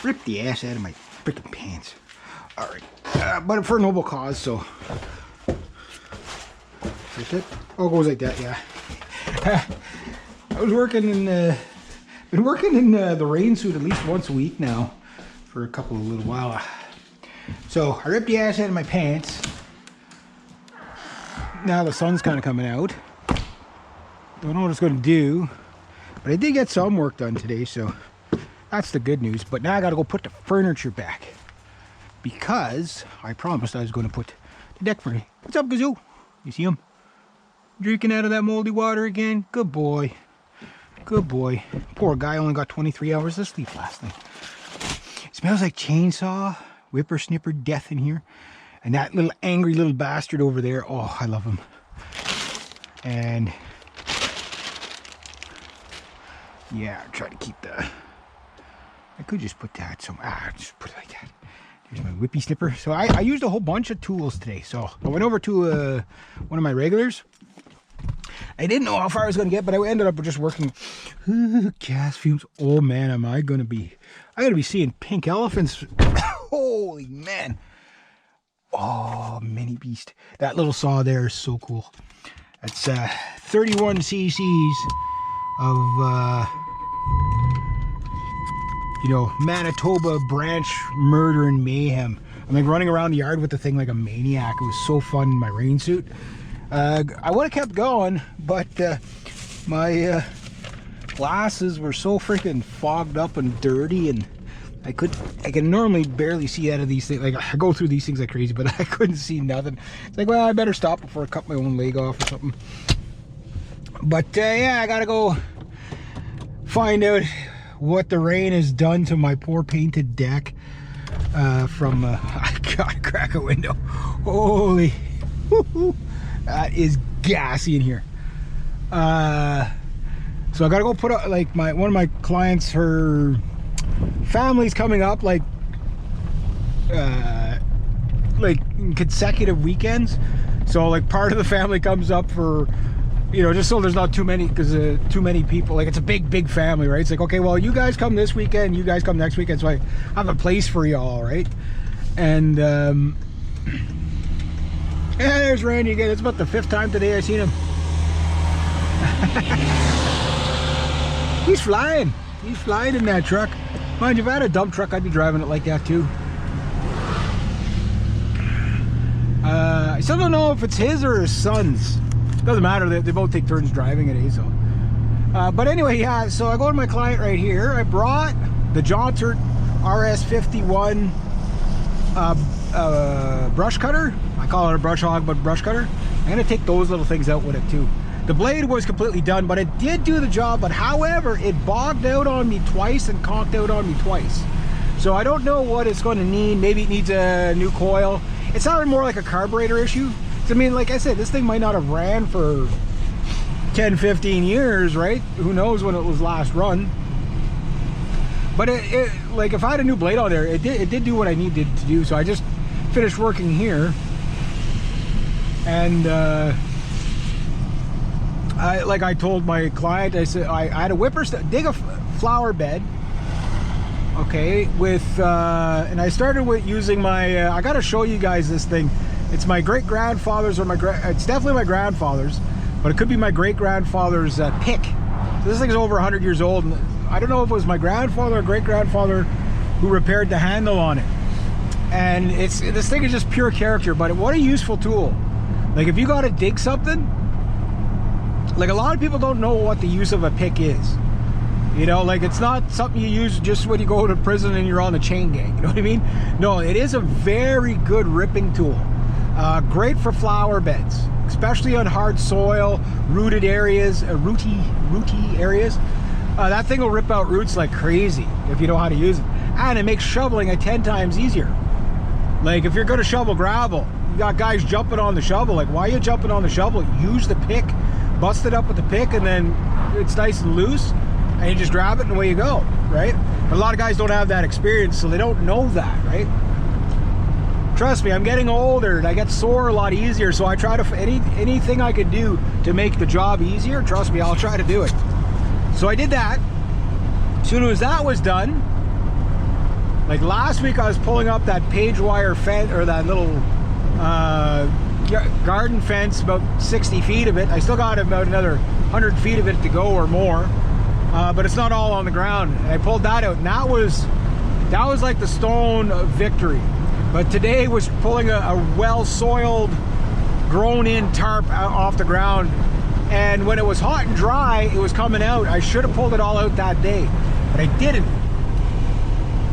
Ripped the ass out of my freaking pants. Alright. But for a noble cause, so. That's it. Oh, it goes like that, yeah. I was working in, been working in the rain suit at least once a week now for a little while. So I ripped the ass out of my pants. Now the sun's kind of coming out. Don't know what it's going to do, but I did get some work done today, so that's the good news. But now I got to go put the furniture back because I promised I was going to put the deck for me. What's up, Gazoo? You see him? Drinking out of that moldy water again? Good boy. Good boy. Poor guy only got 23 hours of sleep last night. It smells like chainsaw, whippersnipper death in here. And that little angry little bastard over there. Oh, I love him. And yeah, I'll try to keep the... I could just put that somewhere. Just put it like that. There's my whippy snipper. So I used a whole bunch of tools today. So I went over to one of my regulars. I didn't know how far I was going to get, but I ended up just working. Gas fumes. Oh man, am I going to be... I'm going to be seeing pink elephants. Holy man. Oh, mini beast. That little saw there is so cool. That's 31 cc's of... you know, Manitoba branch murder and mayhem. I'm like running around the yard with the thing like a maniac. It was so fun in my rain suit. I would have kept going, but my glasses were so freaking fogged up and dirty, and I can normally barely see out of these things. Like I go through these things like crazy, but I couldn't see nothing. It's like, well, I better stop before I cut my own leg off or something. But yeah, I gotta go find out what the rain has done to my poor painted deck from I gotta crack a window. Holy that is gassy in here. So I gotta go put up, like, one of my clients, her family's coming up like in consecutive weekends. So like part of the family comes up for, you know, just so there's not too many, because too many people. Like, it's a big family, right? It's like, okay, well, you guys come this weekend, you guys come next weekend, so I have a place for y'all, right? And yeah, there's Randy again. It's about the 5th time today I've seen him. He's flying. He's flying in that truck. Mind you, if I had a dump truck, I'd be driving it like that too. I still don't know if it's his or his son's. Doesn't matter, they both take turns driving it, so. But anyway, yeah, so I go to my client right here. I brought the Johnson RS51 brush cutter. I call it a brush hog, but brush cutter. I'm gonna take those little things out with it too. The blade was completely done, but it did do the job. But however, it bogged out on me twice and conked out on me twice. So I don't know what it's going to need. Maybe it needs a new coil. It sounded more like a carburetor issue. I mean, like I said, this thing might not have ran for 10, 15 years, right? Who knows when it was last run. But it like, if I had a new blade on there, it did do what I needed to do. So I just finished working here. And I told my client, I said, I had a dig a flower bed. Okay, with, and I started with using my, I gotta show you guys this thing. It's my great-grandfather's, or it's definitely my grandfather's, but it could be my great-grandfather's pick. So this thing's over 100 years old, and I don't know if it was my grandfather or great-grandfather who repaired the handle on it. And this thing is just pure character, but what a useful tool. Like, if you gotta dig something, like, a lot of people don't know what the use of a pick is. You know, like, it's not something you use just when you go to prison and you're on the chain gang, you know what I mean? No, it is a very good ripping tool. Great for flower beds, especially on hard soil, rooted areas, rooty areas. That thing will rip out roots like crazy if you know how to use it. And it makes shoveling 10 times easier. Like, if you're gonna shovel gravel, you got guys jumping on the shovel. Like, why are you jumping on the shovel? Use the pick, bust it up with the pick, and then it's nice and loose, and you just grab it and away you go, right? But a lot of guys don't have that experience, so they don't know that, right? Trust me, I'm getting older and I get sore a lot easier, so I try to, anything I can do to make the job easier, trust me, I'll try to do it. So I did that. soon as that was done, like last week I was pulling up that page wire fence, or that little garden fence, about 60 feet of it. I still got about another 100 feet of it to go or more, but it's not all on the ground. And I pulled that out, and that was like the stone of victory. But today was pulling a well-soiled, grown-in tarp off the ground, and when it was hot and dry, it was coming out. I should have pulled it all out that day, but I didn't.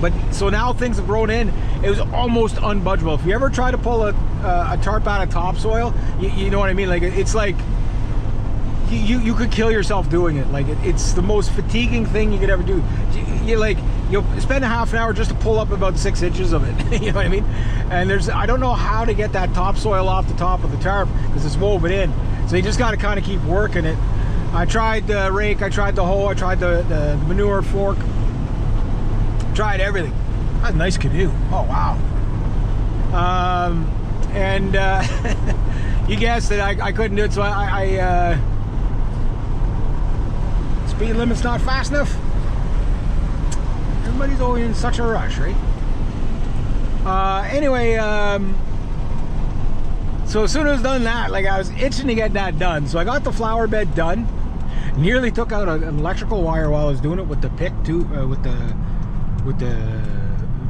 But so now things have grown in. It was almost unbudgeable. If you ever try to pull a tarp out of topsoil, you know what I mean. Like it's like you could kill yourself doing it. Like it's the most fatiguing thing you could ever do. You'll spend a half an hour just to pull up about 6 inches of it. You know what I mean? And I don't know how to get that topsoil off the top of the tarp because it's woven in. So you just got to kind of keep working it. I tried the rake, I tried the hoe, I tried the manure fork, tried everything. That's a nice canoe. Oh wow. And you guessed it, I couldn't do it, so I speed limit's not fast enough. Everybody's always in such a rush, right? Anyway, so as soon as I was done that, like I was itching to get that done. So I got the flower bed done. Nearly took out an electrical wire while I was doing it with the pick too, with the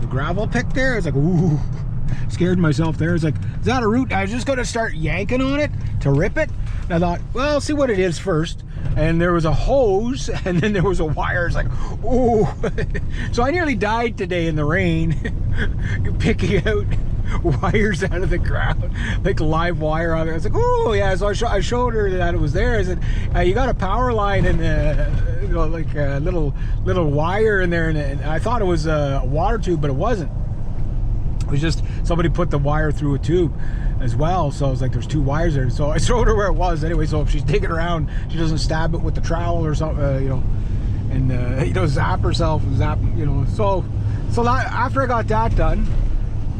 gravel pick there. I was like, ooh, scared myself there. It's like, is that a root? I was just gonna start yanking on it to rip it. And I thought, well, I'll see what it is first. And there was a hose, and then there was a wire. It's like, ooh. So I nearly died today in the rain, picking out wires out of the ground, like live wire on it. I was like, oh yeah. So I showed her that it was there. I said, you got a power line and you know, like a little wire in there, and I thought it was a water tube, but it wasn't. It was just somebody put the wire through a tube as well. So I was like, there's 2 wires there. So I showed her where it was anyway. So if she's digging around, she doesn't stab it with the trowel or something, you know, and you know, zap herself and zap, you know. So that, after I got that done,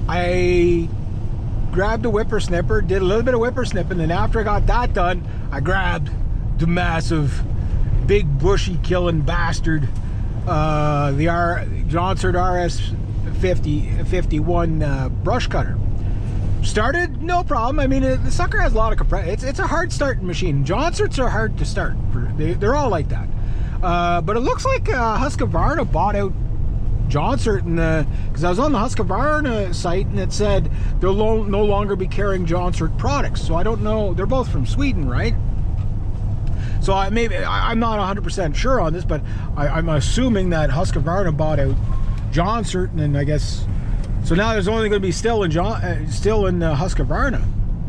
I grabbed a whippersnipper, did a little bit of whippersnipping, and then after I got that done, I grabbed the massive, big, bushy killing bastard, the Johnson RS51 brush cutter. Started, no problem. I mean, the sucker has a lot of compression. It's a hard starting machine. Johnsons are hard to start. They're all like that. But it looks like Husqvarna bought out Johnson, because I was on the Husqvarna site and it said they'll no longer be carrying Johnson products. So I don't know. They're both from Sweden, right? So I'm not 100% sure on this, but I'm assuming that Husqvarna bought out Johnson, and I guess so now there's only going to be still in Husqvarna,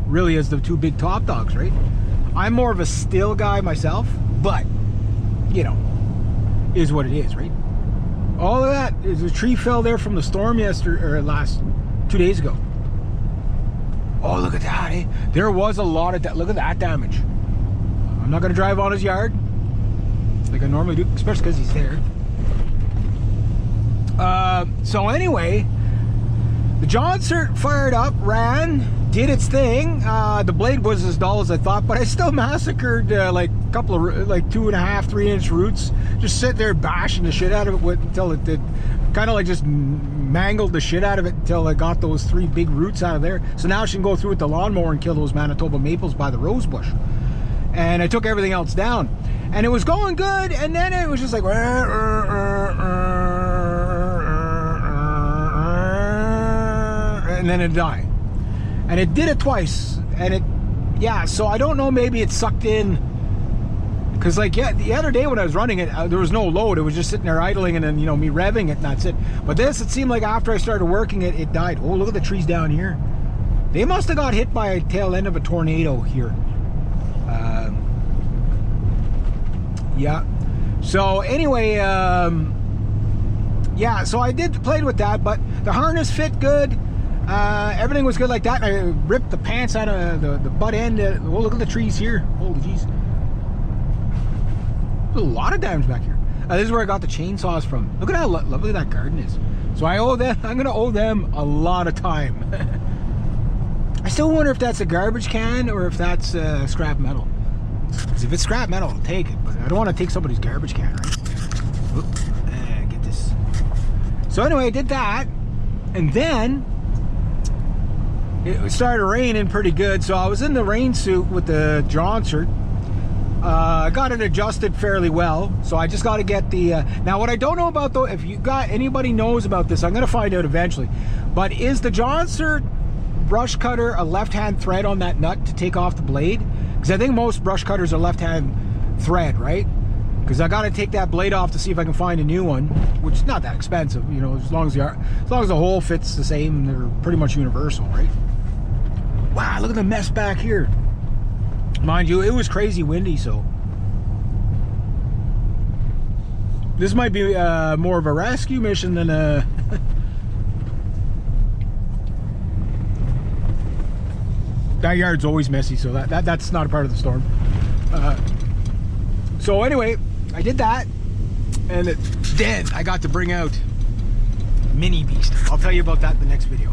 really, as the 2 big top dogs, right? I'm more of a still guy myself, but you know, is what it is, right? All of that is a tree fell there from the storm yesterday, or 2 days ago. Oh, look at that, eh? There was a lot of that. Look at that damage. I'm not going to drive on his yard like I normally do, especially because he's there. So anyway, the Johnson fired up, ran, did its thing. The blade was as dull as I thought, but I still massacred like a couple of like 2.5, 3-inch roots. Just sit there bashing the shit out of it until it did, kind of like just mangled the shit out of it until I got those 3 big roots out of there. So now she can go through with the lawnmower and kill those Manitoba maples by the rose bush. And I took everything else down, and it was going good, and then it was just like, and then it died. And it did it twice, and it, yeah, so I don't know, maybe it sucked in, because like, yeah, the other day when I was running it, there was no load. It was just sitting there idling, and then, you know, me revving it, and that's it. But this, it seemed like after I started working it, it died. Oh, look at the trees down here. They must have got hit by a tail end of a tornado here. Yeah. So anyway, yeah, so I played with that, but the harness fit good. Everything was good like that. I ripped the pants out of the butt end. Oh, look at the trees here. Holy jeez. There's a lot of damage back here. This is where I got the chainsaws from. Look at how lovely that garden is. So I'm going to owe them a lot of time. I still wonder if that's a garbage can or if that's scrap metal. Because if it's scrap metal, I'll take it. But I don't want to take somebody's garbage can, right? Oop. So anyway, I did that, and then it started raining pretty good, so I was in the rain suit with the Johnson. I got it adjusted fairly well, so I just got to get the now what I don't know about, though, if you got anybody knows about this, I'm gonna find out eventually, but is the Johnson brush cutter a left-hand thread on that nut to take off the blade? Because I think most brush cutters are left-hand thread, right? Because I got to take that blade off to see if I can find a new one, which is not that expensive, you know, as long as the hole fits the same. They're pretty much universal, right? Wow, look at the mess back here. Mind you, it was crazy windy, so this might be more of a rescue mission than a that yard's always messy, so that's not a part of the storm. So anyway, I did that, and then I got to bring out Mini Beast. I'll tell you about that in the next video.